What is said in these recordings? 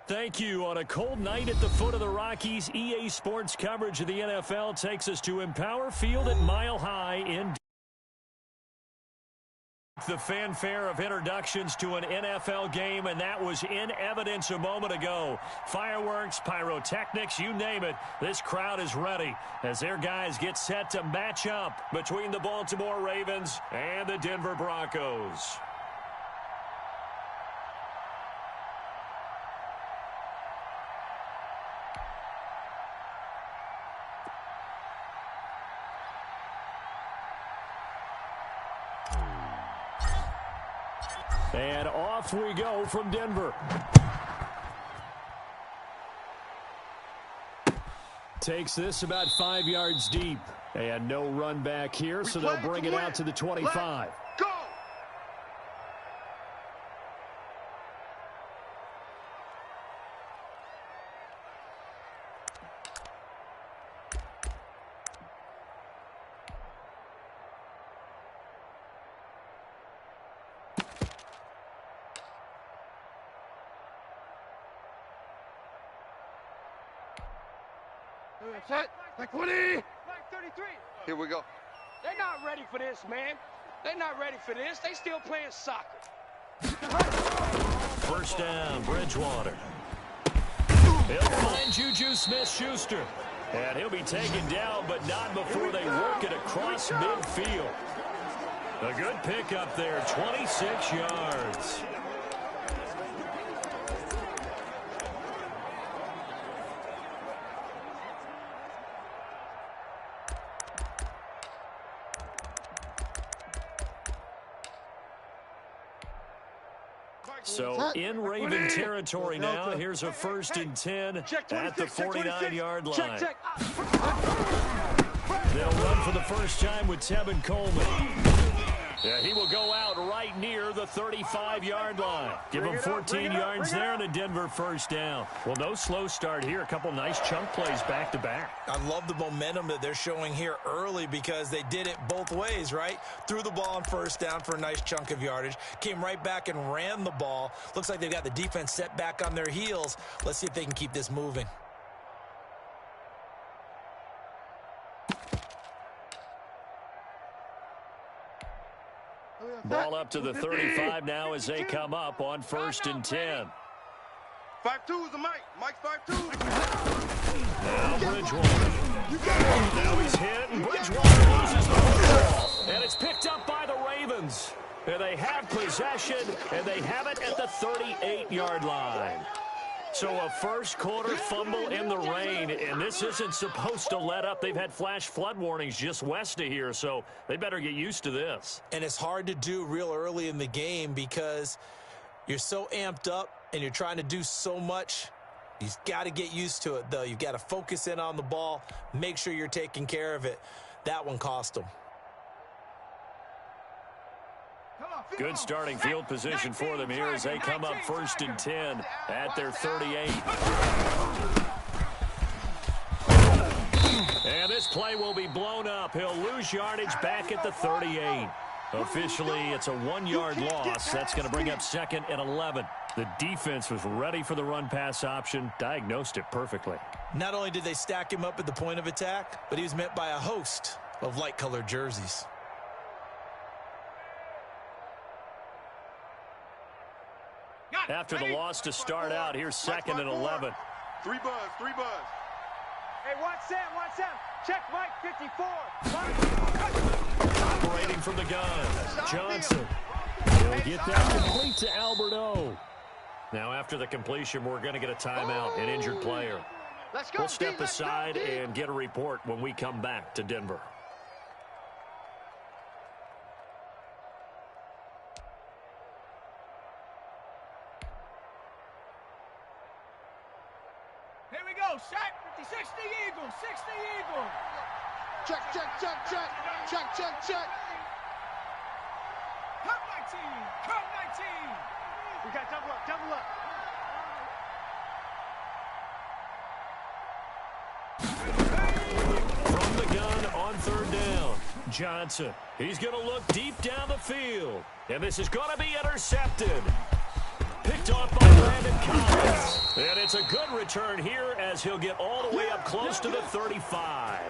Thank you. On a cold night at the foot of the Rockies, EA Sports coverage of the NFL takes us to Empower Field at Mile High in the fanfare of introductions to an NFL game, and that was in evidence a moment ago. Fireworks, pyrotechnics, you name it. This crowd is ready as their guys get set to match up between the Baltimore Ravens and the Denver Broncos. And off we go from Denver. Takes this about 5 yards deep. And no run back here, so they'll bring it out to the 25. Go! Set. Like 20. Like 33. Here we go. They're not ready for this, man. They're not ready for this. They still playing soccer. First down, Bridgewater. He'll find Juju Smith-Schuster. And he'll be taken down, but not before they work it across midfield. A good pickup there, 26 yards. So in Raven territory now, here's a 1st and 10 at the 49-yard line. They'll run for the first time with Tevin Coleman. Yeah, he will go out right near the 35-yard line. Give him 14 yards there and a Denver first down. Well, no slow start here. A couple nice chunk plays back-to-back. I love the momentum that they're showing here early because they did it both ways, right? Threw the ball on first down for a nice chunk of yardage. Came right back and ran the ball. Looks like they've got the defense set back on their heels. Let's see if they can keep this moving. Ball up to the 35 now as they come up on 1st and 10. 5-2 is the Mike. Mike's 5-2. Now Bridgewater. Now he's hit, and Bridgewater loses the football. And it's picked up by the Ravens. And they have possession, and they have it at the 38-yard line. So a first quarter fumble in the rain, and this isn't supposed to let up. They've had flash flood warnings just west of here, so they better get used to this. And it's hard to do real early in the game because you're so amped up and you're trying to do so much. You've got to get used to it, though. You've got to focus in on the ball, make sure you're taking care of it. That one cost them. Good starting field position for them here as they come up 1st and 10 at their 38. And this play will be blown up. He'll lose yardage back at the 38. Officially, it's a 1-yard loss. That's going to bring up 2nd and 11. The defense was ready for the run-pass option, diagnosed it perfectly. Not only did they stack him up at the point of attack, but he was met by a host of light-colored jerseys. After the loss to start out, here's 2nd and 11. 3 buzz, 3 buzz. Hey, watch Sam. Check Mike 54. Operating from the gun, Johnson. He'll get that complete to Albert O. Now after the completion, we're going to get a timeout, an injured player. We'll step aside and get a report when we come back to Denver. Here we go, Shaq. 60 Eagles, 60 Eagles. Check. Come 19. We got double up. From the gun on 3rd down, Johnson. He's going to look deep down the field. And this is going to be intercepted. Picked off by Brandon Collins. And it's a good return here as he'll get all the way up close to the 35.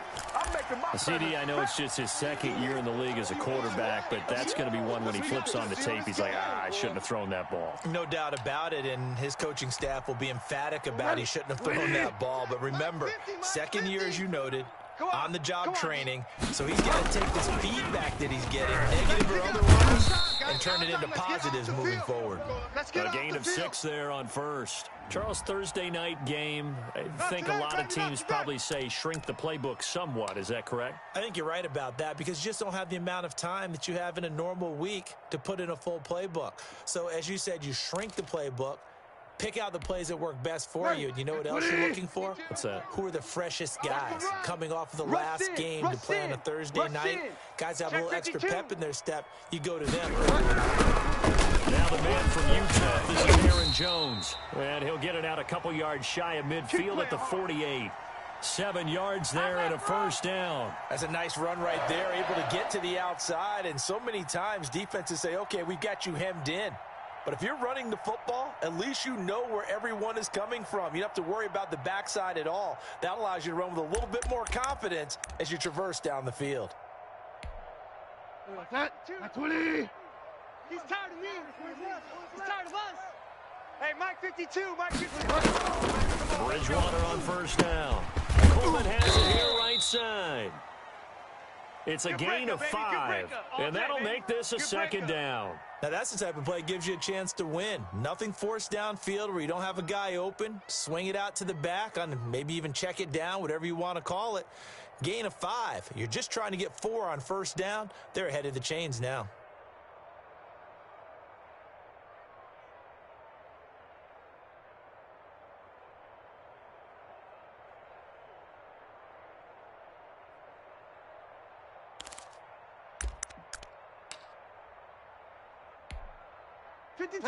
CD, I know it's just his second year in the league as a quarterback, but that's going to be one when he flips on the tape. He's like, I shouldn't have thrown that ball. No doubt about it, and his coaching staff will be emphatic about he shouldn't have thrown that ball. But remember, second year, as you noted, on-the-job training, so he's got to take this feedback that he's getting, negative or otherwise, and turn it into positives moving forward. A gain of 6 there on first. Charles, Thursday night game, I think a lot of teams probably say shrink the playbook somewhat. Is that correct? I think you're right about that because you just don't have the amount of time that you have in a normal week to put in a full playbook. So, as you said, you shrink the playbook, pick out the plays that work best for you. And you know what else you're looking for? What's that? Who are the freshest guys coming off of the last game to play on a Thursday night? Guys have a little extra pep in their step. You go to them. Now the man from Utah, this is Aaron Jones. And he'll get it out a couple yards shy of midfield at the 48. 7 yards there and a first down. That's a nice run right there, able to get to the outside. And so many times defenses say, okay, we've got you hemmed in. But if you're running the football, at least you know where everyone is coming from. You don't have to worry about the backside at all. That allows you to run with a little bit more confidence as you traverse down the field. He's tired of me. He's tired of us. Hey, Mike 52, Mike 52. Bridgewater on first down. Coleman has it here right side. It's a gain of 5, and that'll make this a second down. Now, that's the type of play that gives you a chance to win. Nothing forced downfield where you don't have a guy open. Swing it out to the back, on maybe even check it down, whatever you want to call it. Gain of 5. You're just trying to get 4 on first down. They're ahead of the chains now.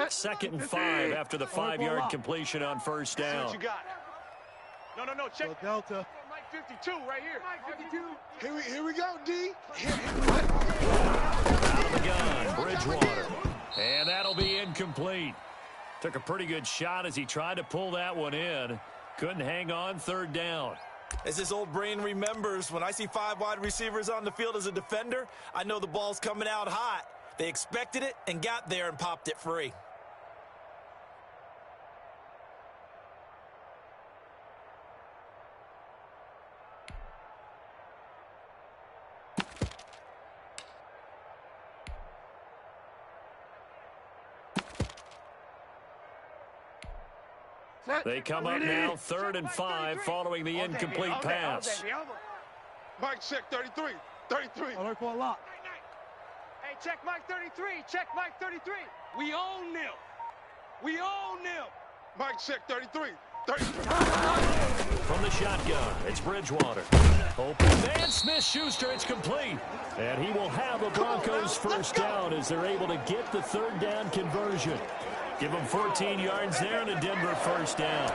Second and 5 after the 5-yard completion on first down. What you got? No, check. Delta. Mike 52 right here. Mike 52. Here we go, D. Out of the gun, Bridgewater. And that'll be incomplete. Took a pretty good shot as he tried to pull that one in. Couldn't hang on, third down. As his old brain remembers, when I see 5 wide receivers on the field as a defender, I know the ball's coming out hot. They expected it and got there and popped it free. They come up now, 3rd and 5, following the incomplete pass. Mike, check 33. 33. I learned for a lot. Hey, check Mike 33. Check Mike 33. We own them. We own them. Mike, check 33. 33. From the shotgun, it's Bridgewater. Open man, Smith-Schuster, it's complete. And he will have the Broncos first down as they're able to get the 3rd down conversion. Give them 14 yards there and a Denver first down.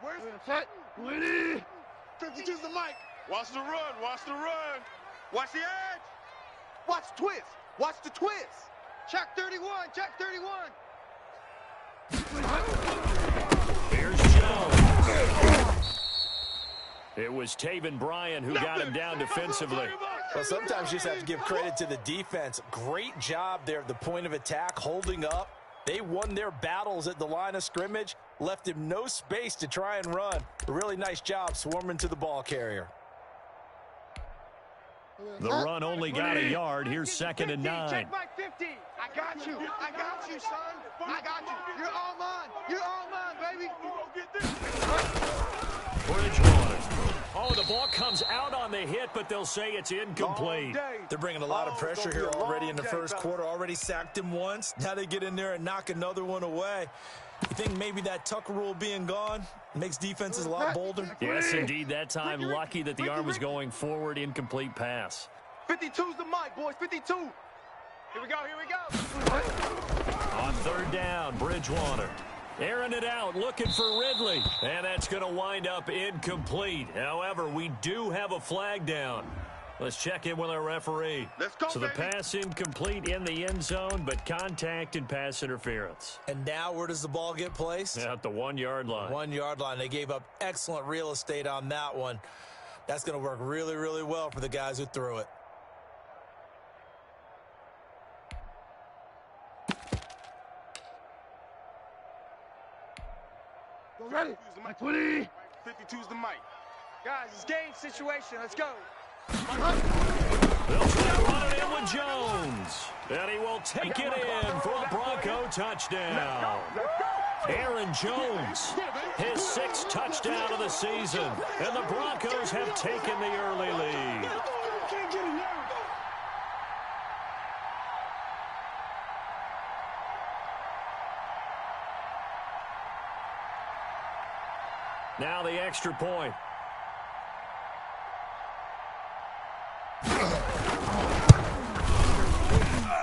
Where's the 52's the mic. Watch the run. Watch the run. Watch the edge. Watch the twist. Watch the twist. Check 31. Check 31. Here's Jones. It was Taven Bryan who got him down defensively. Well, sometimes you just have to give credit to the defense. Great job there at the point of attack, holding up. They won their battles at the line of scrimmage, left him no space to try and run. A really nice job swarming to the ball carrier. The run only got a yard. Here's 2nd and 9. Check Mike 50. I got you. I got you, son. I got you. You're all mine. You're all mine, baby. Bridgewater. Oh, the ball comes out on the hit, but they'll say it's incomplete. They're bringing a lot of pressure here already in the first quarter. Already sacked him once. Now they get in there and knock another one away. You think maybe that Tucker rule being gone makes defenses a lot bolder? Yes, indeed. That time, lucky that the arm was going forward. Incomplete pass. 52's the mic, boys. 52. Here we go. Here we go. On 3rd down, Bridgewater. Airing it out, looking for Ridley. And that's going to wind up incomplete. However, we do have a flag down. Let's check in with our referee. Let's go, so baby. The pass incomplete in the end zone, but contact and pass interference. And now where does the ball get placed? At the 1 yard line. 1 yard line. They gave up excellent real estate on that one. That's going to work really, really well for the guys who threw it. Go ready. 20. 52's the mic. Guys, it's game situation. Let's go. They'll try to run it in with Jones. And he will take it in for a Bronco touchdown. Aaron Jones, his 6th touchdown of the season. And the Broncos have taken the early lead. Now the extra point.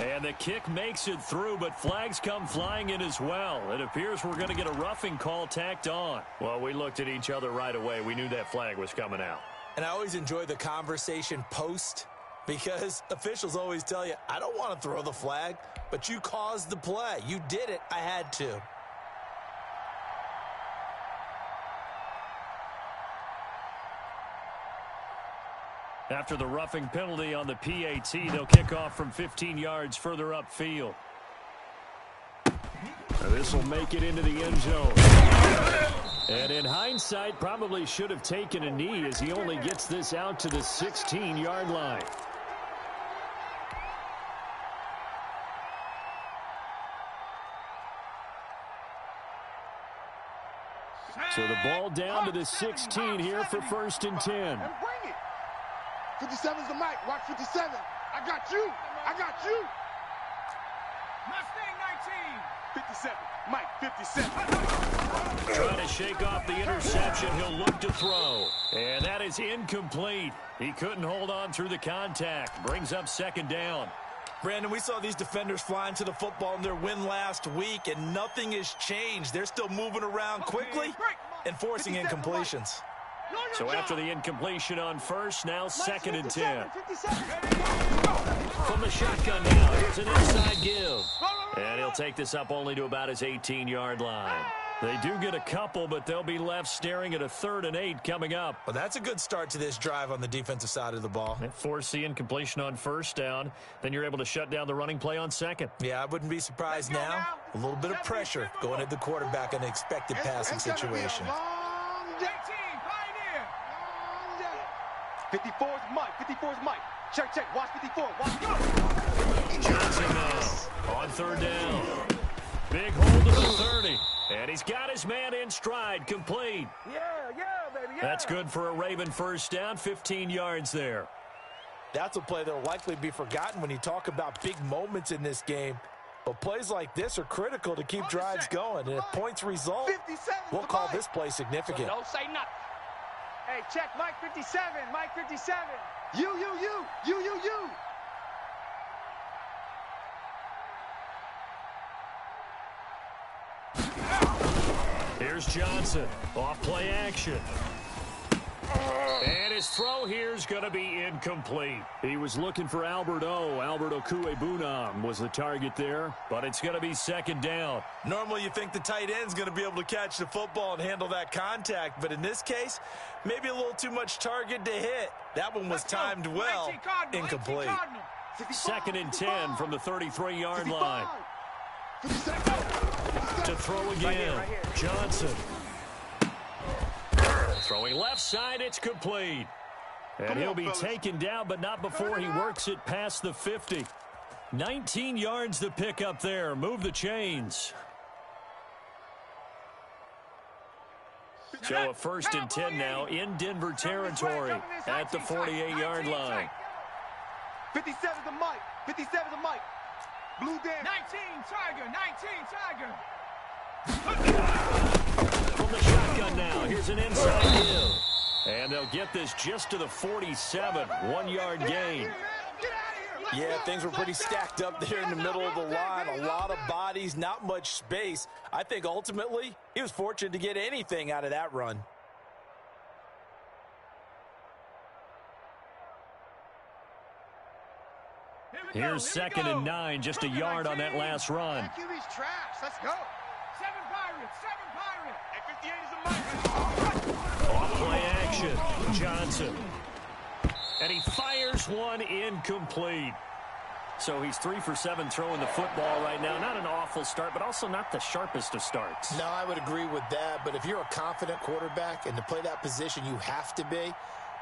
And the kick makes it through, but flags come flying in as well. It appears we're going to get a roughing call tacked on. Well, we looked at each other right away. We knew that flag was coming out. And I always enjoy the conversation post because officials always tell you, I don't want to throw the flag, but you caused the play. You did it. I had to. After the roughing penalty on the PAT, they'll kick off from 15 yards further upfield. This will make it into the end zone. And in hindsight, probably should have taken a knee as he only gets this out to the 16-yard line. So the ball down to the 16 here for 1st and 10. 57's the mic. Watch 57. I got you. I got you. Mustang 19. 57. Mike, 57. Trying to shake off the interception. He'll look to throw. And that is incomplete. He couldn't hold on through the contact. Brings up 2nd down. Brandon, we saw these defenders flying to the football in their win last week, and nothing has changed. They're still moving around quickly and forcing incompletions. So after the incompletion on 1st, now 2nd and 10. From the shotgun now, here's an inside give. And he'll take this up only to about his 18-yard line. They do get a couple, but they'll be left staring at a 3rd and 8 coming up. Well, that's a good start to this drive on the defensive side of the ball. And force the incompletion on 1st down. Then you're able to shut down the running play on 2nd. Yeah, I wouldn't be surprised now. A little bit of pressure going at the quarterback in an expected passing situation. 54's Mike. 54's Mike. Check, check. Watch 54. Watch. Johnson now on 3rd down. Big hold to the 30. And he's got his man in stride. Complete. Yeah, baby, yeah. That's good for a Raven 1st down. 15 yards there. That's a play that will likely be forgotten when you talk about big moments in this game. But plays like this are critical to keep drives going. And if points result, we'll call this play significant. Don't say nothing. Hey, check Mike 57. Mike 57. You. Here's Johnson. Off play action. And his throw here is going to be incomplete. He was looking for Albert Okuebunam was the target there, but it's going to be 2nd down. Normally you think the tight end's going to be able to catch the football and handle that contact, but in this case, maybe a little too much target to hit. That one was timed well. Incomplete. 2nd and 10 from the 33-yard line. To throw again. Right here. Johnson. Throwing left side, it's complete. And he'll be taken down, but not before he works it past the 50. 19 yards to pick up there. Move the chains. So a 1st and 10 now in Denver territory at the 48-yard line. 57's the Mike. 57's the Mike. Blue down. 19 Tiger. 19 Tiger. From the shotgun now, here's an inside give. And they'll get this just to the 47. 1 yard gain. Yeah, things were pretty stacked up there in the middle of the line. A lot of bodies, not much space. I think ultimately he was fortunate to get anything out of that run. Here's 2nd and 9, just a yard on that last run. QB's trash. Let's go. 7 Pirates, 7 Pirates. At 58 is a mic. Off play action. Johnson. And he fires one incomplete. So he's 3 for 7 throwing the football right now. Not an awful start, but also not the sharpest of starts. No, I would agree with that. But if you're a confident quarterback and to play that position you have to be,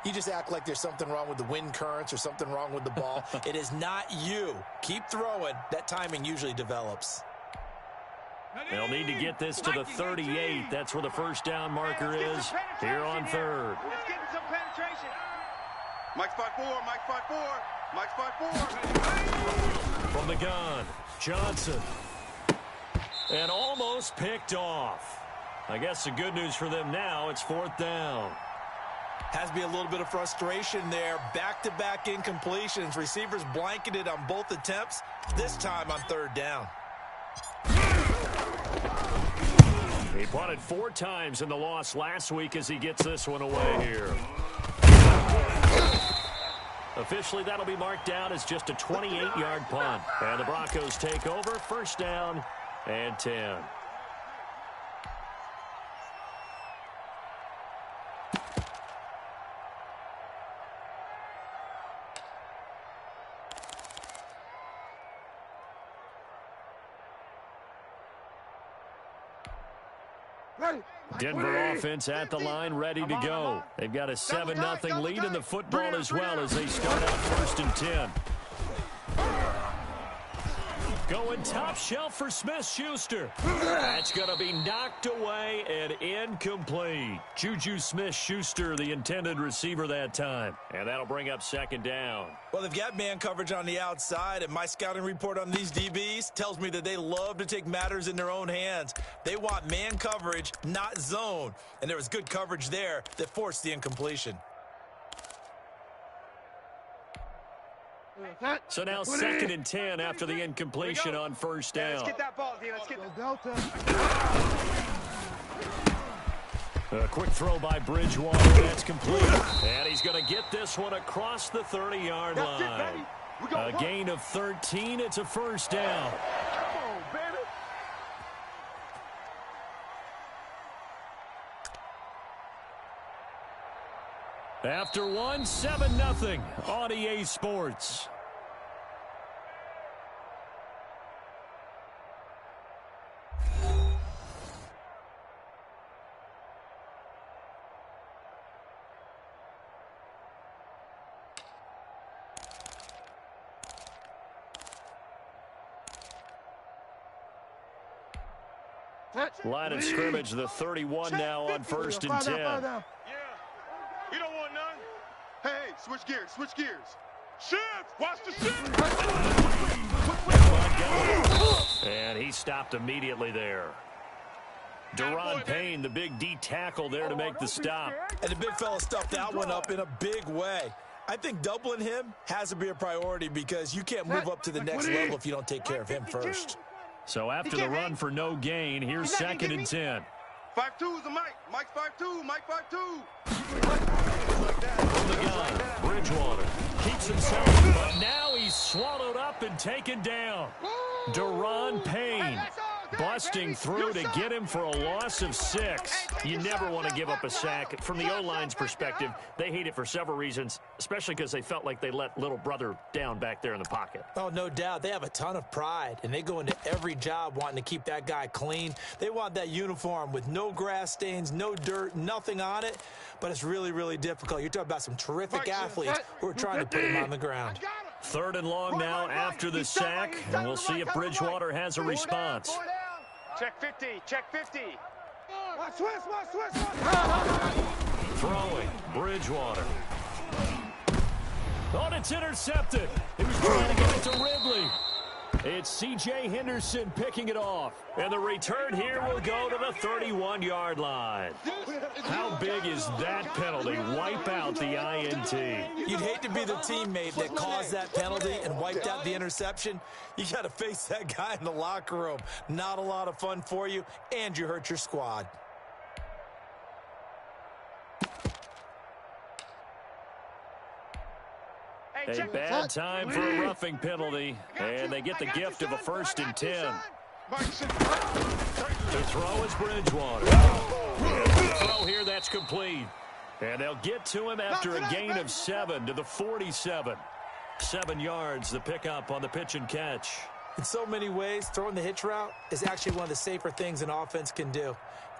you just act like there's something wrong with the wind currents or something wrong with the ball. It is not you. Keep throwing. That timing usually develops. They'll need to get this to the 38. That's where the first down marker is here on 3rd. Let's get some penetration. Mike's 5-4, Mike's 5-4, Mike's 5-4. From the gun, Johnson. And almost picked off. I guess the good news for them now, it's 4th down. Has to be a little bit of frustration there. Back-to-back incompletions. Receivers blanketed on both attempts, this time on 3rd down. He punted 4 times in the loss last week as he gets this one away here. Officially, that'll be marked down as just a 28-yard punt. And the Broncos take over, 1st down and 10. Denver offense at the line, ready to go. They've got a 7-0 lead in the football as well as they start out 1st and 10. Going top shelf for Smith-Schuster. That's going to be knocked away and incomplete. Juju Smith-Schuster, the intended receiver that time. And that'll bring up 2nd down. Well, they've got man coverage on the outside, and my scouting report on these DBs tells me that they love to take matters in their own hands. They want man coverage, not zone. And there was good coverage there that forced the incompletion. So now 2nd and 10 after the incompletion on 1st down. Let's get that ball, D. Let's get the Delta. A quick throw by Bridgewater. That's complete. And he's going to get this one across the 30-yard line. A gain of 13. It's a 1st down. Come on, baby. After one, 7-0 on EA Sports. Line of scrimmage, the 31 now on 1st and 10. Yeah, you don't want none. Hey, switch gears, switch gears. Shift, watch the shift. And he stopped immediately there. Deron Payne, the big D tackle there to make the stop. And the big fella stuffed that one up in a big way. I think doubling him has to be a priority because you can't move up to the next level if you don't take care of him first. So after the run for no gain, here's 2nd and 10. 5-2 is a Mike. Mike's 5-2, Mike 5-2. From the gun, Bridgewater keeps himself, but now he's swallowed up and taken down. Deron Payne busting through to get him for a loss of 6. You never want to give up a sack. From the O-line's perspective, they hate it for several reasons, especially because they felt like they let little brother down back there in the pocket. Oh, no doubt. They have a ton of pride, and they go into every job wanting to keep that guy clean. They want that uniform with no grass stains, no dirt, nothing on it, but it's really, really difficult. You're talking about some terrific athletes who are trying to put him on the ground. 3rd and long now after the sack, and we'll see if Bridgewater has a response. Check 50, check 50. Throwing, Bridgewater. Oh, and it's intercepted. He was trying to get it to Ridley. It's C.J. Henderson picking it off. And the return here will go to the 31-yard line. How big is that penalty? Wipe out the INT. You'd hate to be the teammate that caused that penalty and wiped out the interception. You got to face that guy in the locker room. Not a lot of fun for you, and you hurt your squad. A bad time for a roughing penalty, and they get the gift of a 1st and 10. To throw is Bridgewater. Throw here, that's complete. And they'll get to him after a gain of 7 to the 47. 7 yards, the pickup on the pitch and catch. In so many ways, throwing the hitch route is actually one of the safer things an offense can do.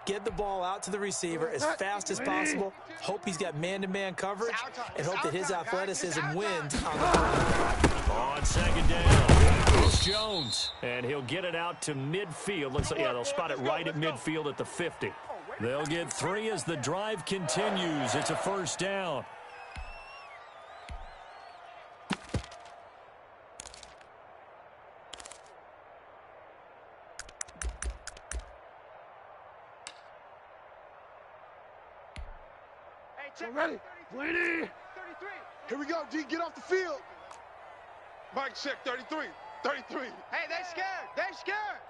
Get the ball out to the receiver as fast as possible, hope he's got man-to-man coverage, and hope that his athleticism wins on the ground. On 2nd down, it's Jones, and he'll get it out to midfield. Looks like, yeah, they'll spot it right at midfield at the 50. They'll get 3 as the drive continues. It's a 1st down. Ready. 33. Here we go, D. Get off the field. Mike, check 33. 33. Hey, they scared. They scared.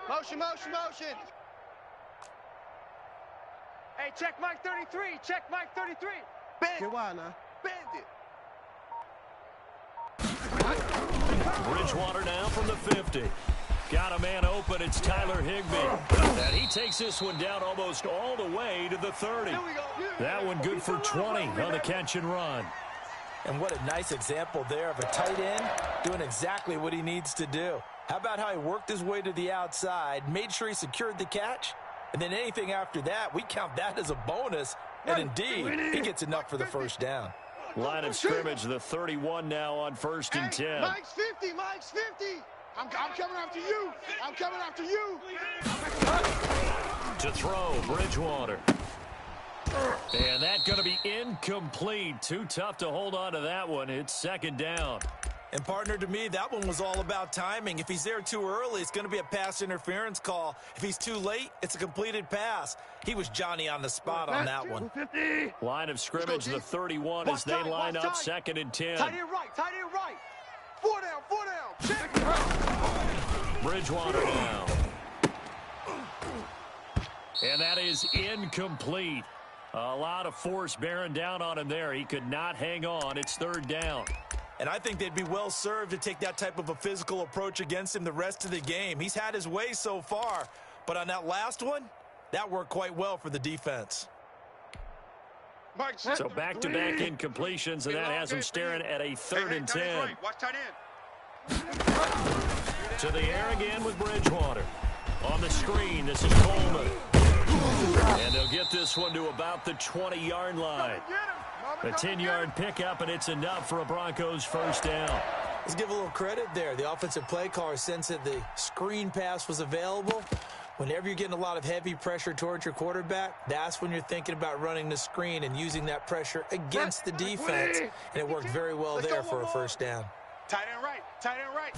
Motion, motion, motion. Hey, check Mike 33. Check Mike 33. Bend. Get wild now. Bend it. Bridgewater now from the 50. Got a man open. It's Tyler Higbee. And he takes this one down almost all the way to the 30. That one good for 20 on the catch and run. And what a nice example there of a tight end doing exactly what he needs to do. How about how he worked his way to the outside, made sure he secured the catch, and then anything after that, we count that as a bonus. And indeed, he gets enough for the 1st down. Line of scrimmage, the 31 now on 1st and 10. Mike's 50. Mike's 50. I'm coming after you. I'm coming after you. To throw, Bridgewater. And that's going to be incomplete. Too tough to hold on to that one. It's 2nd down. And, partner, to me, that one was all about timing. If he's there too early, it's going to be a pass interference call. If he's too late, it's a completed pass. He was Johnny on the spot on that one. Line of scrimmage, the 31 as they line up 2nd and 10. Tight end right. Tight end right. 4 down. 4 down. Check. Bridgewater now. And that is incomplete. A lot of force bearing down on him there. He could not hang on. It's 3rd down. And I think they'd be well served to take that type of a physical approach against him the rest of the game. He's had his way so far. But on that last one, that worked quite well for the defense. So back-to-back incompletions, and that has him staring at a 3rd and 10. Watch tight end. To the air again with Bridgewater. On the screen, this is Coleman. And they'll get this one to about the 20-yard line. A 10-yard pickup, and it's enough for a Broncos 1st down. Let's give a little credit there. The offensive play caller sensed that the screen pass was available. Whenever you're getting a lot of heavy pressure towards your quarterback, that's when you're thinking about running the screen and using that pressure against the defense. And it worked very well there for a 1st down. Tight end right. Tight end right.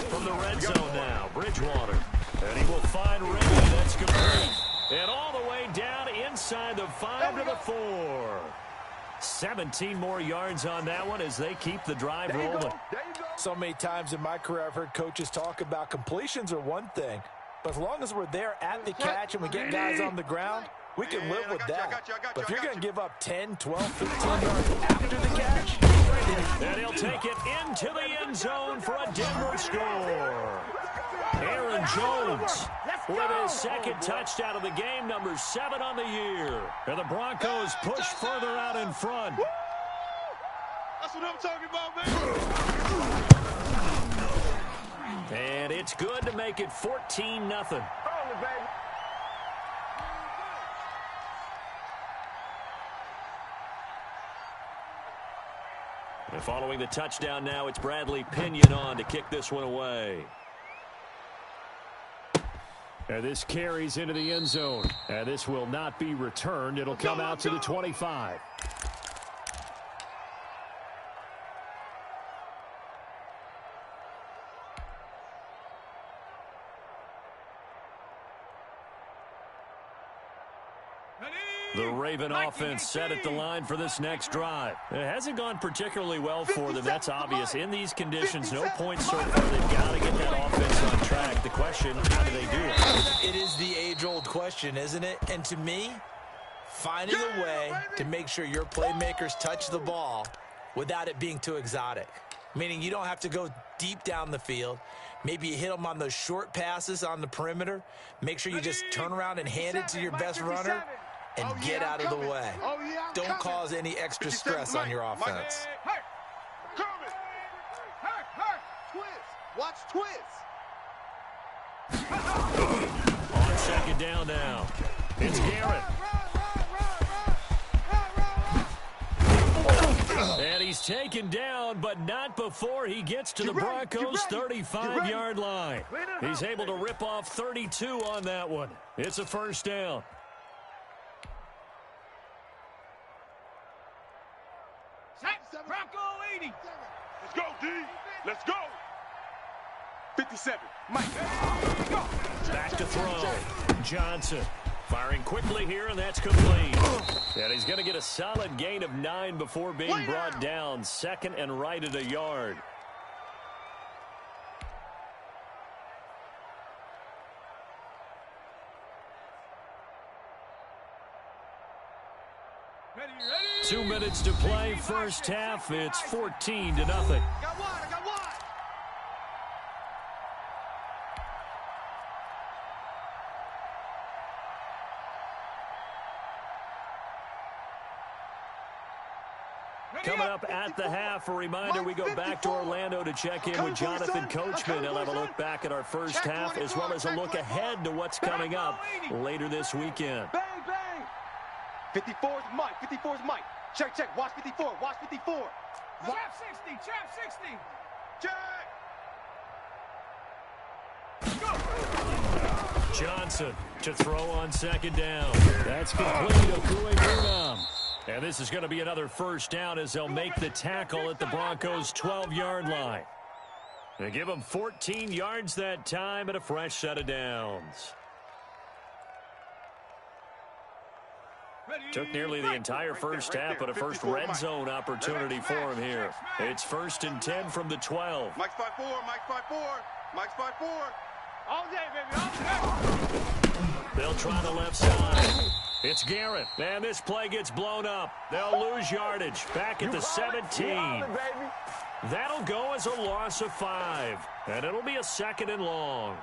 From the red zone now, Bridgewater. And he will find Ray. That's complete. And all the way down inside the 5 to the 4. 17 more yards on that one as they keep the drive rolling. So many times in my career I've heard coaches talk about completions are one thing, but as long as we're there at the catch and we get guys on the ground, we can live with that. But if you're going to give up 10, 12, 15 yards after the catch, and he'll take it into the end zone for a Denver score. Aaron Jones with his 2nd touchdown of the game, number 7 on the year. And the Broncos push further out in front. That's what I'm talking about, man. And it's good to make it 14-0. And following the touchdown now, it's Bradley Pinion on to kick this one away. And this carries into the end zone. And this will not be returned. It'll come out to the 25. The Raven offense set at the line for this next drive. It hasn't gone particularly well for them. That's obvious. In these conditions, no points so far. They've got to get that offense on track. The question, how do they do it? It is the age-old question, isn't it? And to me, finding a way to make sure your playmakers touch the ball without it being too exotic. Meaning you don't have to go deep down the field. Maybe you hit them on those short passes on the perimeter. Make sure you just turn around and hand it to your best runner and get out of the way. Don't cause any extra stress on your offense. Watch twist. On second down now. It's Garrett. And he's taken down, but not before he gets to the Broncos' 35-yard line. He's able to rip off 32 on that one. It's a first down. Bronco 80. Let's go, D. Let's go. 57. Mike. Back to throw. Johnson firing quickly here, and that's complete. And he's going to get a solid gain of 9 before being brought down. Second and right at a yard. Ready. 2 minutes to play, first half. It's 14-0. I got one. Coming up at the half, a reminder, we go back to Orlando to check in with Jonathan Coachman. He'll have a look back at our first half as well as a look ahead to what's coming up later this weekend. Bang, bang. 54's Mike. 54's Mike. Check. Watch 54. Watch 54. Trap 60. Check. Johnson to throw on second down. That's complete. Okuegbunam. And this is going to be another first down as they'll make the tackle at the Broncos' 12-yard line. They give them 14 yards that time and a fresh set of downs. Took nearly the entire first half, but a first red zone opportunity for him here. It's 1st and 10 from the 12. Mike's 5-4. Mike's 5-4. All day, baby. All day. They'll try the left side. It's Garrett, and this play gets blown up. They'll lose yardage back at the 17. That'll go as a loss of 5, and it'll be a 2nd and long.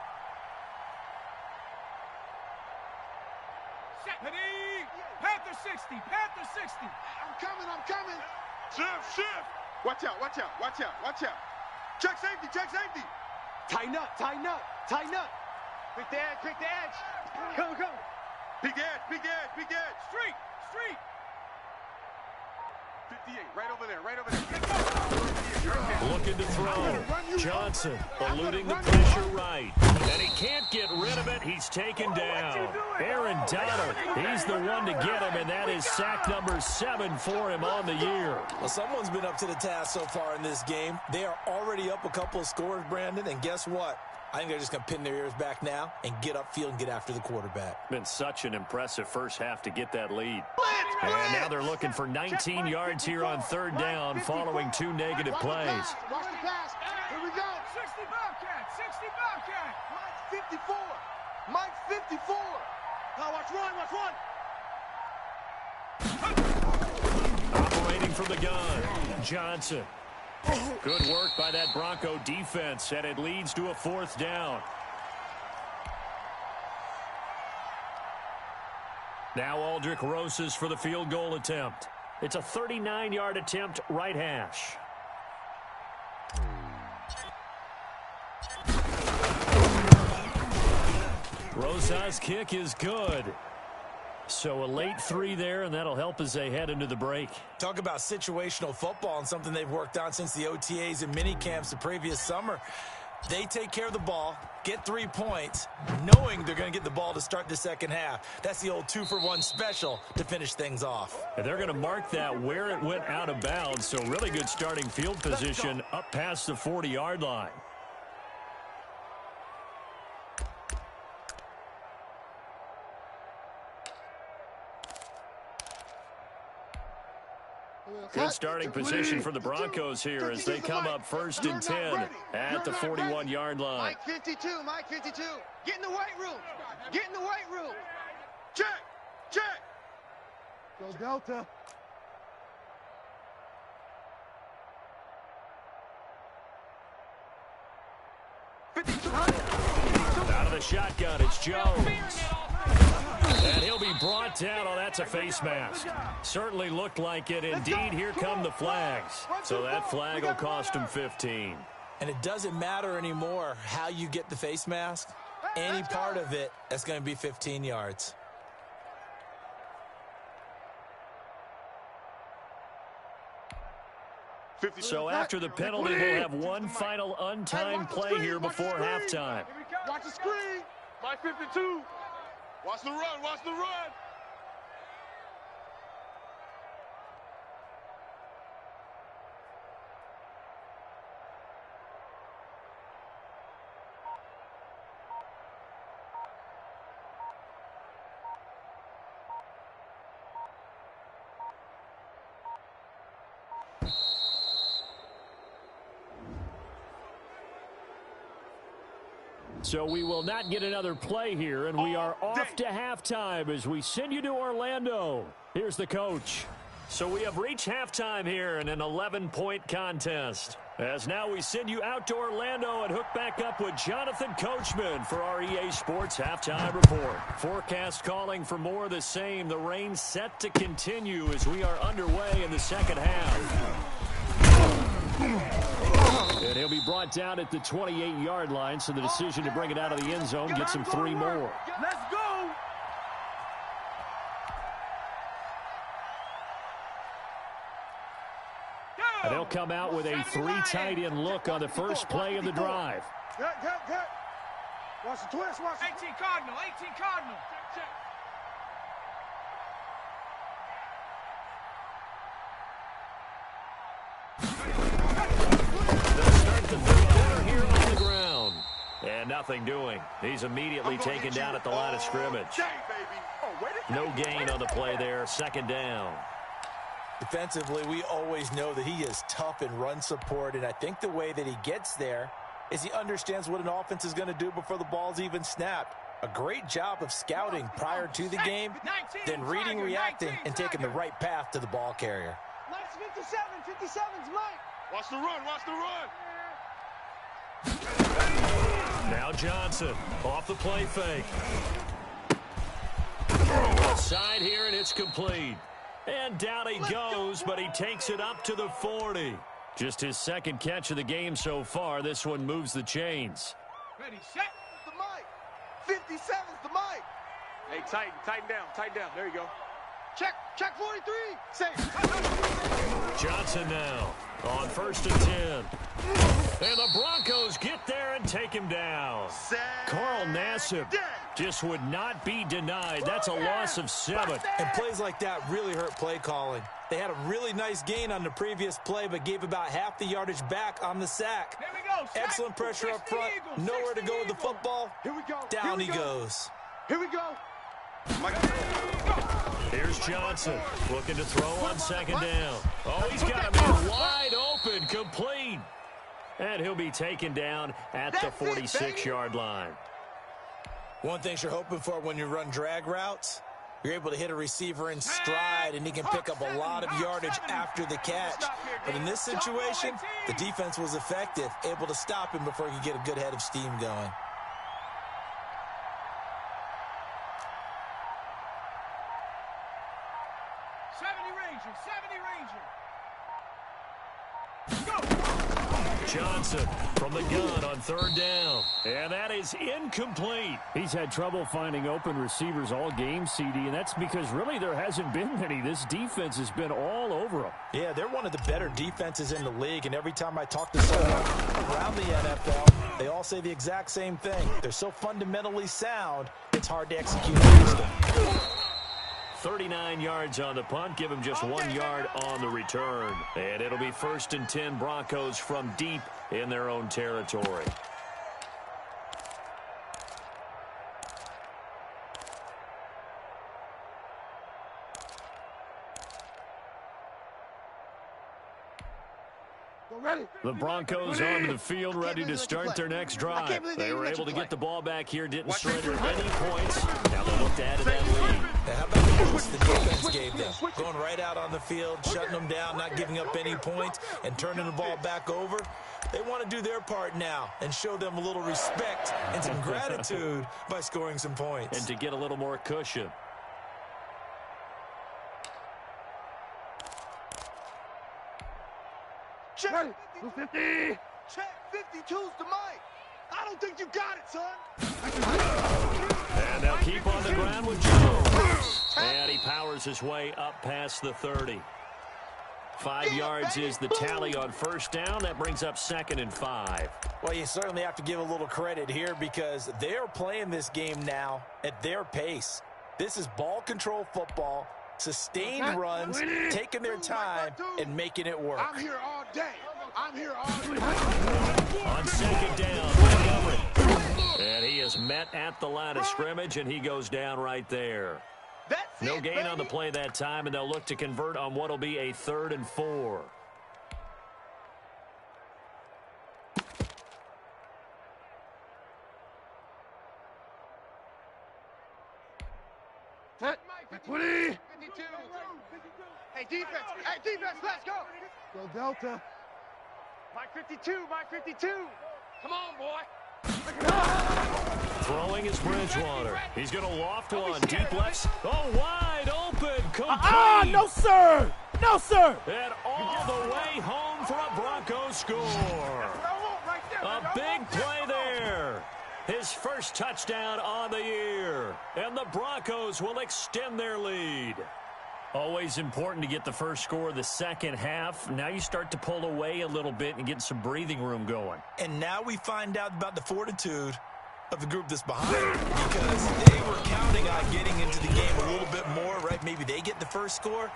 Panther 60. I'm coming. Shift. Watch out. Check safety. Tighten up. Quick the edge. Come. Big edge. Street. 58, right over there. Looking to throw. Johnson eluding the pressure right. And he can't get rid of it. He's taken down. Aaron Donald, he's the one to get him, and that is sack number 7 for him on the year. Well, someone's been up to the task so far in this game. They are already up a couple of scores, Brandon, and guess what? I think they're just going to pin their ears back now and get upfield and get after the quarterback. Been such an impressive first half to get that lead. And now they're looking for 19 yards here on 3rd down following 2 negative plays. Watch the pass. Here we go. 60 Bobcat. Mike's 54. Now watch run. Operating from the gun. Johnson. Good work by that Bronco defense, and it leads to a 4th down. Now Aldrick Rosas for the field goal attempt. It's a 39-yard attempt, right hash. Rosas' kick is good. So a late 3 there, and that'll help as they head into the break. Talk about situational football and something they've worked on since the OTAs and mini camps the previous summer. They take care of the ball, get 3 points, knowing they're going to get the ball to start the second half. That's the old 2-for-1 special to finish things off. And they're going to mark that where it went out of bounds, so really good starting field position up past the 40-yard line. Good starting position for the Broncos here as they come up 1st and 10 at the 41-yard line. Mike 52, Mike 52. Get in the weight room. Get in the weight room. Check, check. Go Delta. Out of the shotgun, it's Jones. And he'll be brought down. Oh, that's a face mask. Certainly looked like it. Indeed, here come the flags. So that flag will cost him 15. And it doesn't matter anymore how you get the face mask. Any part of it, that's going to be 15 yards. So after the penalty, we'll have one final untimed play here before halftime. Watch the screen. Mike 52. Watch the run, watch the run. So we will not get another play here, and we are off to halftime as we send you to Orlando. Here's the coach. So we have reached halftime here in an 11-point contest. As now we send you out to Orlando and hook back up with Jonathan Coachman for our EA Sports Halftime Report. Forecast calling for more of the same. The rain set to continue as we are underway in the second half. And he'll be brought down at the 28-yard line, so the decision to bring it out of the end zone gets him 3 more. Let's go. And they'll come out with a 3 tight end look on the first play of the drive. Good. Watch the twist. Watch 18 Cardinal. 18 Cardinal. Check. The third quarter here on the ground. And nothing doing. He's immediately taken down at the line of scrimmage. No gain on the play there. 2nd down. Defensively, we always know that he is tough in run support, and I think the way that he gets there is he understands what an offense is going to do before the ball's even snapped. A great job of scouting prior to the game, then reading, reacting, and taking the right path to the ball carrier. Mike's 57. 57's Mike. Watch the run, watch the run. Now Johnson off the play fake. Side here, and it's complete. And down he goes, but he takes it up to the 40. Just his 2nd catch of the game so far. This one moves the chains. Ready, set. The Mike. 57's the Mike. Hey, tighten down. There you go. Check 43. Safe. Johnson now on 1st and 10. And the Broncos get there and take him down. Carl Nassib just would not be denied. That's a loss of 7. And plays like that really hurt play calling. They had a really nice gain on the previous play, but gave about half the yardage back on the sack. Here we go. Excellent pressure up front. Nowhere to go with the football. Here we go. Down he goes. Here we go. Here's Johnson looking to throw on 2nd down. Oh, he's got a man wide open, complete. And he'll be taken down at the 46-yard line. One thing you're hoping for when you run drag routes, you're able to hit a receiver in stride, and he can pick up a lot of yardage after the catch. But in this situation, the defense was effective, able to stop him before he could get a good head of steam going. Johnson from the gun on third down. And that is incomplete. He's had trouble finding open receivers all game, CD, and that's because really there hasn't been many. This defense has been all over them. Yeah, they're one of the better defenses in the league, and every time I talk to someone around the NFL, they all say the exact same thing. They're so fundamentally sound, it's hard to execute against them. 39 yards on the punt. Give him just 1 yard on the return. And it'll be 1st and 10 Broncos from deep in their own territory. The Broncos onto the field, ready to start their next drive. They were able to get the ball back here, didn't surrender any points. Now they'll look to add to that lead. How about the boost the defense gave them? Going right out on the field, shutting them down, not giving up any points, and turning the ball back over. They want to do their part now and show them a little respect and some gratitude by scoring some points. And to get a little more cushion. Check 50. Check 52's the mic. I don't think you got it, son. And they'll keep on the ground with Jones. And he powers his way up past the 30. 5 yards is the tally on first down. That brings up 2nd and 5. Well, you certainly have to give a little credit here because they're playing this game now at their pace. This is ball control football, sustained runs, taking their time, and making it work. I'm here all day. I'm here all day. On 2nd down, Montgomery. And he is met at the line of scrimmage, and he goes down right there. No gain on the play that time, and they'll look to convert on what will be a 3rd and 4. Hey, defense, let's go. Go Delta. Mike 52, Mike 52. Come on, boy. Throwing is Bridgewater. He's going to loft one. Deep left. Oh, wide open. Complete. No, sir. No, sir. And all the way home for a Broncos score. A big play there. His first touchdown on the year. And the Broncos will extend their lead. Always important to get the first score of the second half. Now you start to pull away a little bit and get some breathing room going. And now we find out about the fortitude of the group that's behind, because they were counting on getting into the game a little bit more, right? Maybe they get the first score.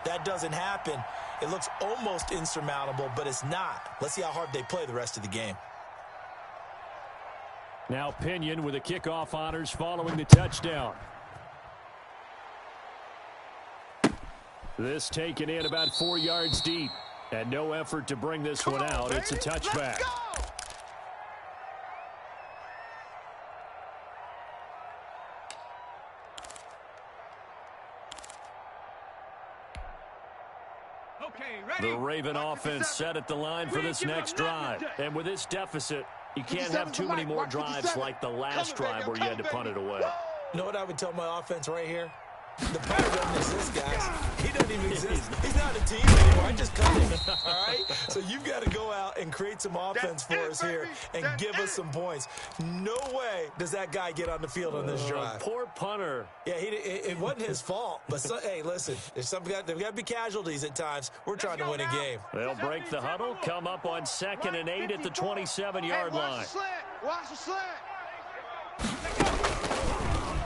That doesn't happen. It looks almost insurmountable, but it's not. Let's see how hard they play the rest of the game. Now Pinion with the kickoff honors following the touchdown. This taken in about 4 yards deep. And no effort to bring this one out. It's a touchback. The Raven offense set at the line for this next drive. And with this deficit, you can't have too many more drives like the last drive where you had to punt it away. You know what I would tell my offense right here? The punter doesn't exist, guys. He doesn't even exist. He's not a team anymore. I just cut him, all right? So you've got to go out and create some offense for us here and give us some points. No way does that guy get on the field on this drive. Poor punter. Yeah, it wasn't his fault. But, hey, listen, there's got to be casualties at times. We're trying to win a game. They'll break the huddle, come up on 2nd and 8 at the 27-yard line. Watch the slant.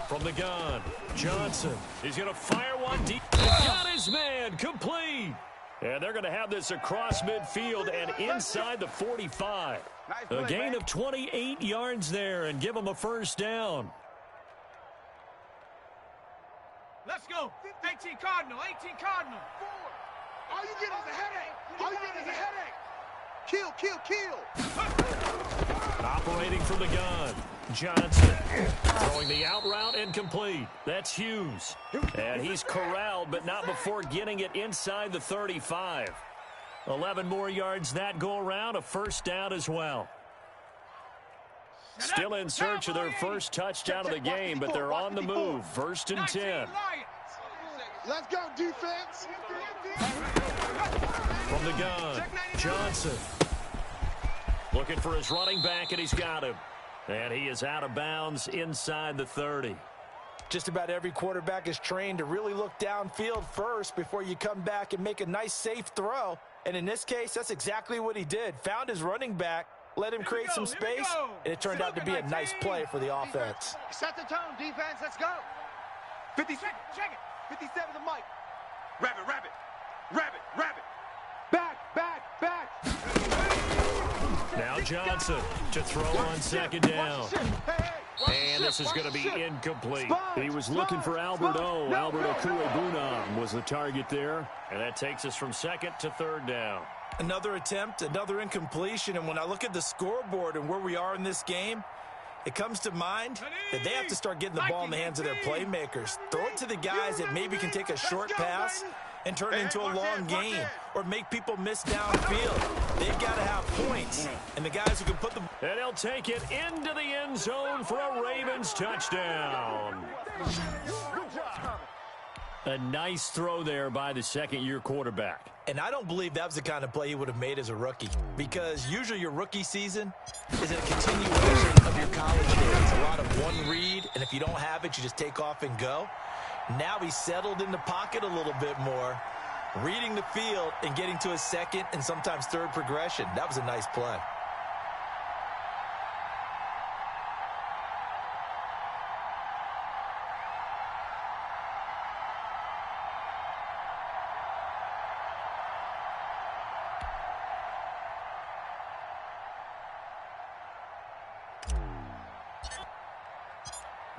From the gun, Johnson. He's going to fire one deep. Got his man, complete. And they're going to have this across midfield and inside the 45. A gain of 28 yards there and give them a first down. Let's go. 18 Cardinal, 18 Cardinal. All you get is a headache. All you get is a headache. Kill, kill, kill. Operating from the gun, Johnson. Throwing the out route incomplete. That's Hughes. And he's corralled, but not before getting it inside the 35. 11 more yards that go around, a first down as well. Still in search of their first touchdown of the game, but they're on the move. 1st and 10. Let's go, defense. From the gun, Johnson. Looking for his running back, and he's got him. And he is out of bounds inside the 30. Just about every quarterback is trained to really look downfield first before you come back and make a nice, safe throw. And in this case, that's exactly what he did. Found his running back, let him create some space, and it turned out to be a nice play for the offense. Set the tone, defense. Let's go. 57, check it. 57 to Mike. Rabbit, rabbit. Rabbit, rabbit. Back, back, back. Now Johnson to throw on second down. And this is going to be incomplete. He was looking for Albert O. Albert Okuebunam was the target there. And that takes us from second to third down. Another attempt, another incompletion. And when I look at the scoreboard and where we are in this game, it comes to mind that they have to start getting the ball in the hands of their playmakers. Throw it to the guys that maybe can take a short pass and turn it into a long gain or make people miss downfield. They've got to have points. And the guys who can put the... And he'll take it into the end zone for a Ravens touchdown. A nice throw there by the second-year quarterback. And I don't believe that was the kind of play he would have made as a rookie, because usually your rookie season is a continuation of your college days. A lot of one read, and if you don't have it, you just take off and go. Now he's settled in the pocket a little bit more, reading the field and getting to his second and sometimes third progression. That was a nice play.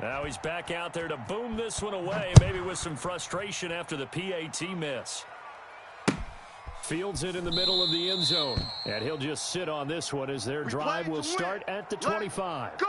Now he's back out there to boom this one away, maybe with some frustration after the PAT miss. Fields it in the middle of the end zone, and he'll just sit on this one as their drive will start at the 25. Go!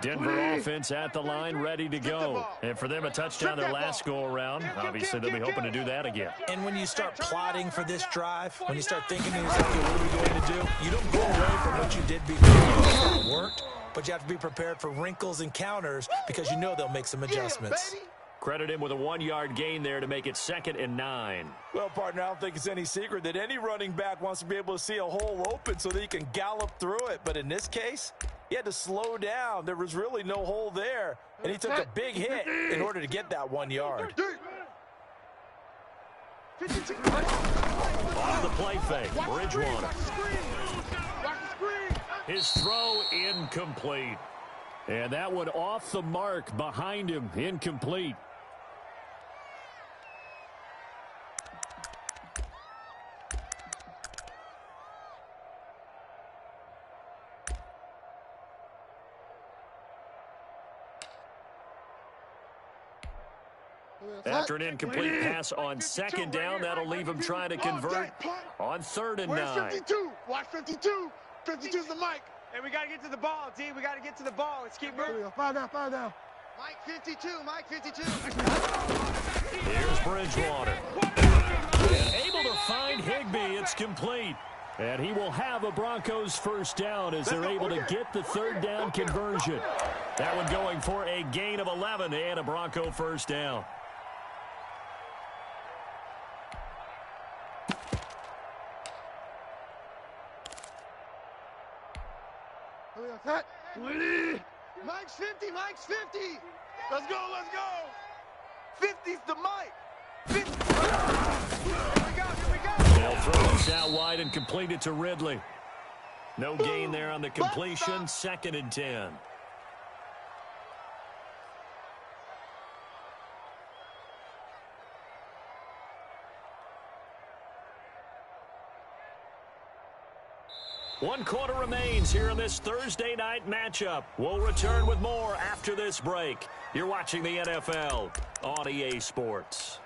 Denver offense at the line, ready to go. And for them, a touchdown their last go-around. Obviously, they'll be hoping to do that again. And when you start plotting for this drive, when you start thinking to yourself, what are we going to do? You don't go away from what you did before. It worked, but you have to be prepared for wrinkles and counters because you know they'll make some adjustments. Credit him with a 1-yard gain there to make it 2nd and 9. Well, partner, I don't think it's any secret that any running back wants to be able to see a hole open so that he can gallop through it. But in this case, he had to slow down. There was really no hole there, and he took a big hit in order to get that 1 yard. On the play fake, Bridgewater. His throw incomplete. And that one off the mark behind him, incomplete. After an incomplete pass on 2nd down, that'll leave him trying to convert on 3rd and 9. Where's 52? Watch 52. 52's the mic. Hey, we got to get to the ball, D. We got to get to the ball. Let's keep moving. Fire down. Mike 52, Mike 52. Here's Bridgewater. And able to find Higbee. It's complete. And he will have a Broncos first down as they're able to get the 3rd down conversion. That one going for a gain of 11 and a Bronco first down. Mike's 50, Mike's 50. Let's go. 50's the Mike. 50. Here we go. They'll throw this out wide and complete it to Ridley. No gain there on the completion. 2nd and 10. One quarter remains here in this Thursday night matchup. We'll return with more after this break. You're watching the NFL on EA Sports.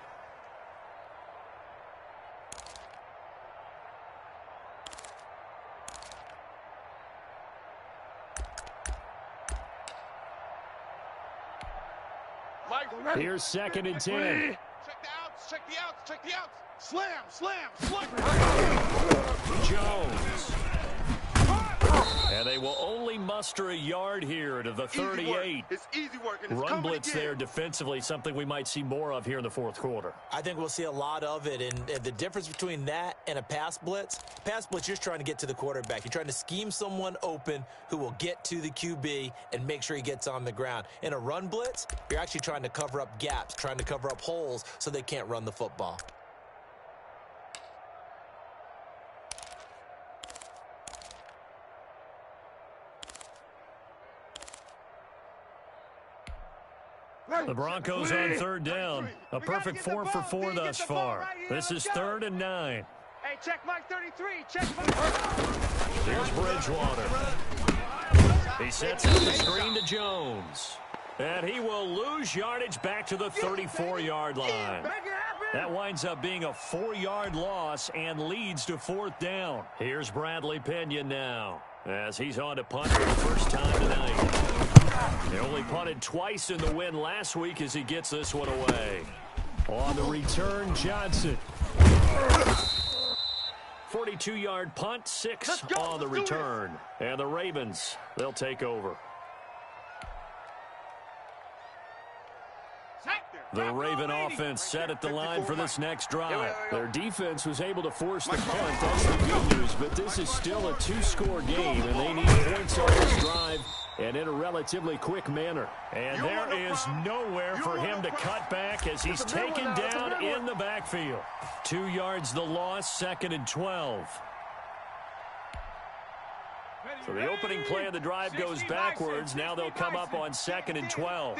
Here's 2nd and 10. Check that. the outs. Check the outs. Slam, slam, slam. Jones. And they will only muster a yard here to the 38. It's easy work. And it's Run blitz again. there defensively, something we might see more of here in the fourth quarter. I think we'll see a lot of it, and the difference between that and a pass blitz, you're just trying to get to the quarterback. You're trying to scheme someone open who will get to the QB and make sure he gets on the ground. In a run blitz, you're actually trying to cover up gaps, trying to cover up holes so they can't run the football. The Broncos on third down. A perfect 4 for 4 thus far. This is 3rd and 9. Hey, check Mike 33. Check Mike. Here's Bridgewater. He sets up the screen to Jones. And he will lose yardage back to the 34-yard line. That winds up being a 4-yard loss and leads to 4th down. Here's Bradley Pinion now, as he's on to punt for the first time tonight. He only punted twice in the win last week as he gets this one away. On the return, Johnson. 42-yard punt, 6 on the return. And the Ravens, they'll take over. The Raven offense set at the line for this next drive. Their defense was able to force the punt. That's the good news, but this is still a 2-score game, and they need points on this drive and in a relatively quick manner. And there is nowhere for him to cut back as he's taken down in the backfield. 2 yards the loss, 2nd and 12. So the opening play of the drive goes backwards. Now they'll come up on 2nd and 12.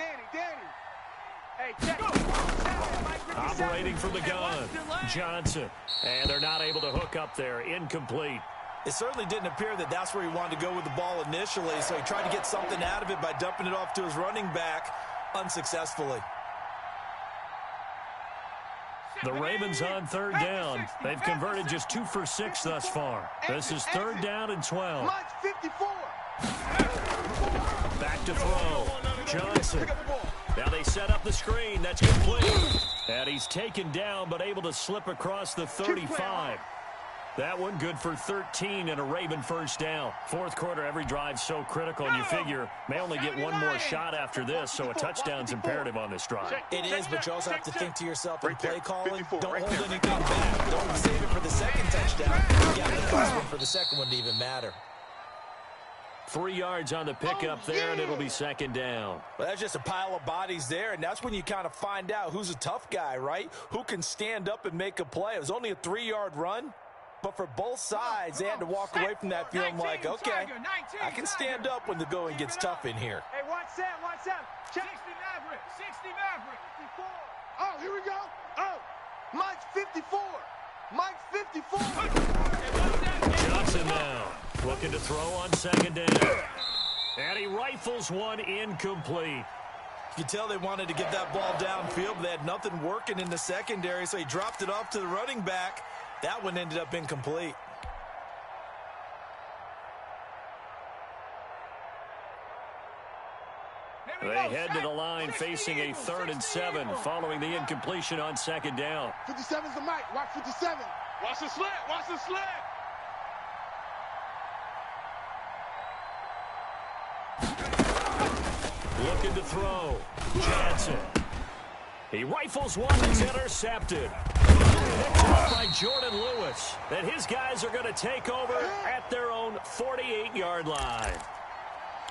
Operating from the gun, Johnson. And they're not able to hook up there. Incomplete. It certainly didn't appear that that's where he wanted to go with the ball initially, so he tried to get something out of it by dumping it off to his running back unsuccessfully. The Ravens on 3rd down. They've converted just 2 for 6 thus far. This is 3rd down and 12. Back to throw. Johnson. Now they set up the screen. That's complete. And he's taken down but able to slip across the 35. That one good for 13 and a Raven first down. Fourth quarter, every drive so critical, and you figure may only get one more shot after this, so a touchdown's imperative on this drive. It is, but you also have to think to yourself in play calling, don't hold anything back. Don't save it for the second touchdown. You got the first one for the second one to even matter. 3 yards on the pickup there, and it'll be 2nd down. Well, that's just a pile of bodies there, and that's when you kind of find out who's a tough guy, right? Who can stand up and make a play. It was only a 3-yard run, but for both sides, they had to walk away from that feeling like, okay, I can stand up when the going gets tough in here. Hey, watch that, watch that. 60 Maverick, 60 Maverick. 54. Oh, here we go. Oh, Mike's 54. Mike's 54. Johnson now looking to throw on 2nd down. And he rifles one incomplete. You can tell they wanted to get that ball downfield, but they had nothing working in the secondary, so he dropped it off to the running back. That one ended up incomplete. They head to the line facing a 3rd and 7 following the incompletion on 2nd down. 57's the mic. Watch 57. Watch the slant. Watch the slant. Looking to throw. Johnson. He rifles one that's intercepted. Picked up by Jordan Lewis. And his guys are going to take over at their own 48-yard line.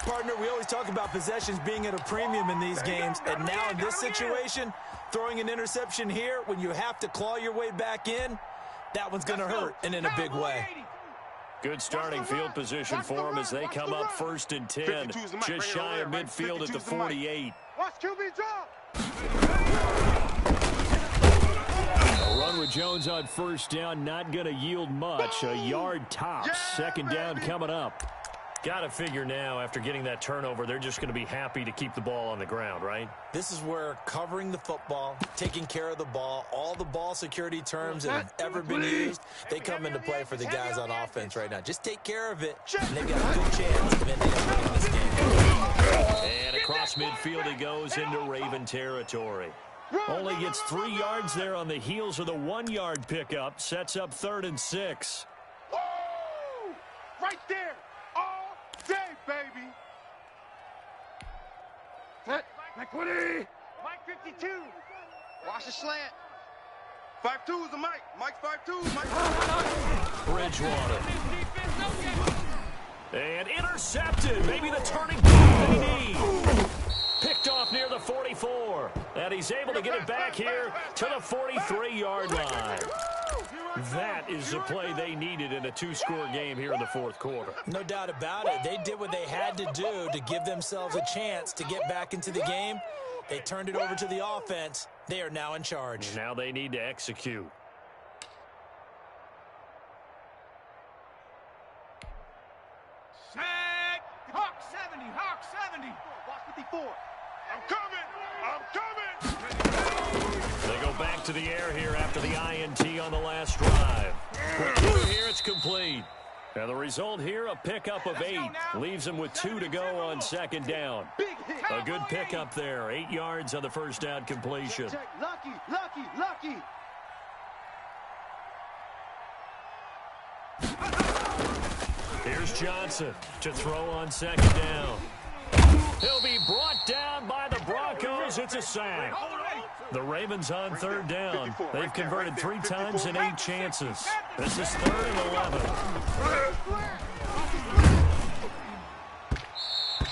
Partner, we always talk about possessions being at a premium in these games, and now in this situation, throwing an interception here when you have to claw your way back in, that one's going to hurt, and in a big way. Good starting field position for them as they come up 1st and 10, just shy of midfield at the 48. Watch QB drop. A run with Jones on 1st down, not going to yield much. A yard tops. 2nd down coming up. Got to figure now, after getting that turnover, they're just going to be happy to keep the ball on the ground, right? This is where covering the football, taking care of the ball, all the ball security terms that have ever been used, they come into play for the guys on offense right now. Just take care of it, and they've got a good chance of ending up winning this game. And across midfield he goes into Raven territory. Only gets 3 yards there on the heels of the 1-yard pickup. Sets up 3rd and 6. Woo! Right there. All day, baby. Set. Mike 20. Mike 52. Watch the slant. 5-2 is the Mike. Mike's 5-2. Mike. Bridgewater. And intercepted. Maybe the turning point they need. Picked off near the 44. And he's able to get it back here to the 43-yard line. That is the play they needed in a 2-score game here in the 4th quarter. No doubt about it. They did what they had to do to give themselves a chance to get back into the game. They turned it over to the offense. They are now in charge. And now they need to execute. Set. Hawk 70. Hawk 70. Watch 54. I'm coming. I'm coming. They go back to the air here after the INT on the last drive. Quick through here, it's complete. And the result here, a pickup of 8. Leaves them with 2 to go on 2nd down. A good pickup there. 8 yards on the first down completion. Lucky, lucky, lucky. Here's Johnson to throw on 2nd down. He'll be brought down by the Broncos. It's a sack. The Ravens on 3rd down. They've converted 3 times in 8 chances. This is 3rd and 11.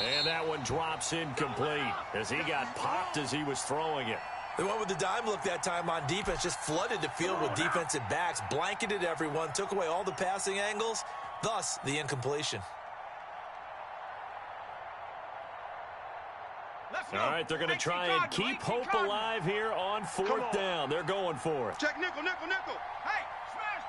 And that one drops incomplete as he got popped as he was throwing it. They went with the dime look that time on defense, just flooded the field with defensive backs, blanketed everyone, took away all the passing angles, thus the incompletion. All right, they're going to try and keep hope alive here on 4th down. They're going for it. Check nickel, nickel, nickel. Hey, smash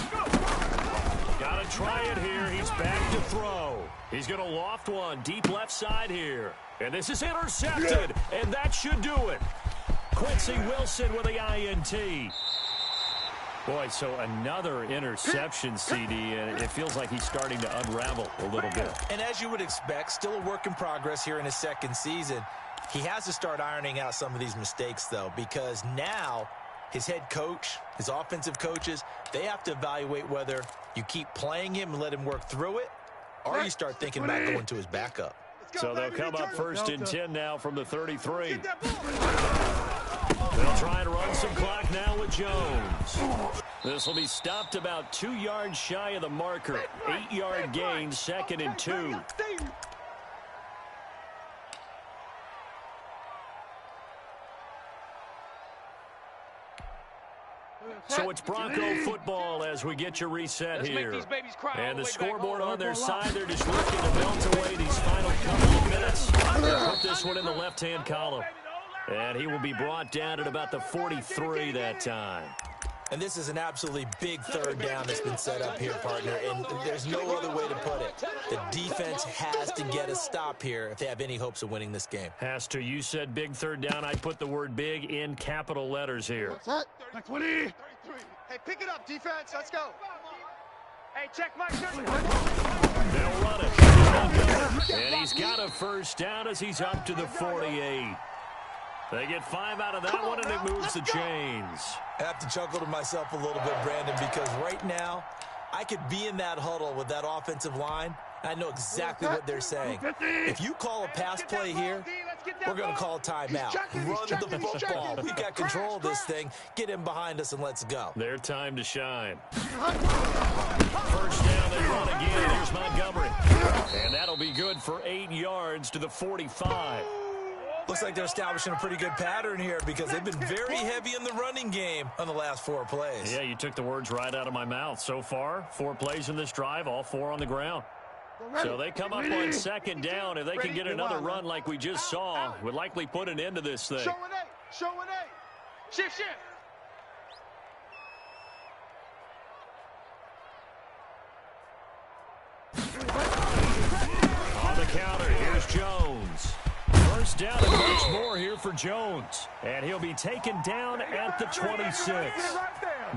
Bronco. Got to try it here. He's back to throw. He's going to loft one deep left side here. And this is intercepted, and that should do it. Quincy Wilson with the INT. Boy, so another interception, CD, and it feels like he's starting to unravel a little bit. And as you would expect, still a work in progress here in his 2nd season. He has to start ironing out some of these mistakes, though, because now his head coach, his offensive coaches, they have to evaluate whether you keep playing him and let him work through it, or you start thinking about going to his backup. So they'll come up 1st and 10 now from the 33. They'll try and run some clock now with Jones. This will be stopped about 2 yards shy of the marker. 8-yard gain, 2nd and 2. So it's Bronco football as we get you reset here. And the scoreboard on their side, they're just looking to melt away these final couple of minutes. They'll put this one in the left-hand column. And he will be brought down at about the 43 that time. And this is an absolutely big 3rd down that's been set up here, partner, and there's no other way to put it. The defense has to get a stop here if they have any hopes of winning this game. Has to. You said big 3rd down. I'd put the word big in capital letters here. 20. Hey, pick it up, defense. Let's go. Hey, check Mike 33. They'll run it. And he's got a 1st down as he's up to the 48. They get 5 out of that one, and it moves the chains. I have to chuckle to myself a little bit, Brandon, because right now I could be in that huddle with that offensive line, and I know exactly what they're saying. If you call a pass play here, we're going to call a timeout. Run the football. We got control of this thing. Get him behind us, and let's go. Their time to shine. 1st down, they run again. There's Montgomery. And that'll be good for 8 yards to the 45. Looks like they're establishing a pretty good pattern here because they've been very heavy in the running game on the last 4 plays. Yeah, you took the words right out of my mouth. So far, 4 plays in this drive, all 4 on the ground. So they come up on 2nd down. If they can get another run like we just saw, would likely put an end to this thing. Show an 8. Show an 8. Shift, shift. On the counter, here's Jones. 1st down and much more here for Jones. And he'll be taken down at the 26.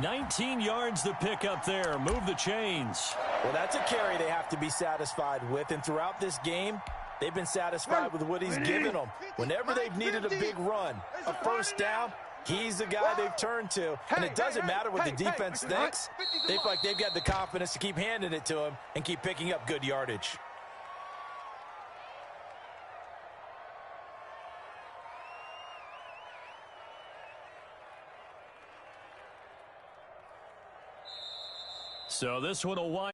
19 yards to pick up there. Move the chains. Well, that's a carry they have to be satisfied with. And throughout this game, They've been satisfied with what he's given them. Whenever they've needed a big run, a first down, he's the guy they've turned to. And it doesn't matter what the defense thinks. They feel like they've got the confidence to keep handing it to him and keep picking up good yardage. So this one will wind.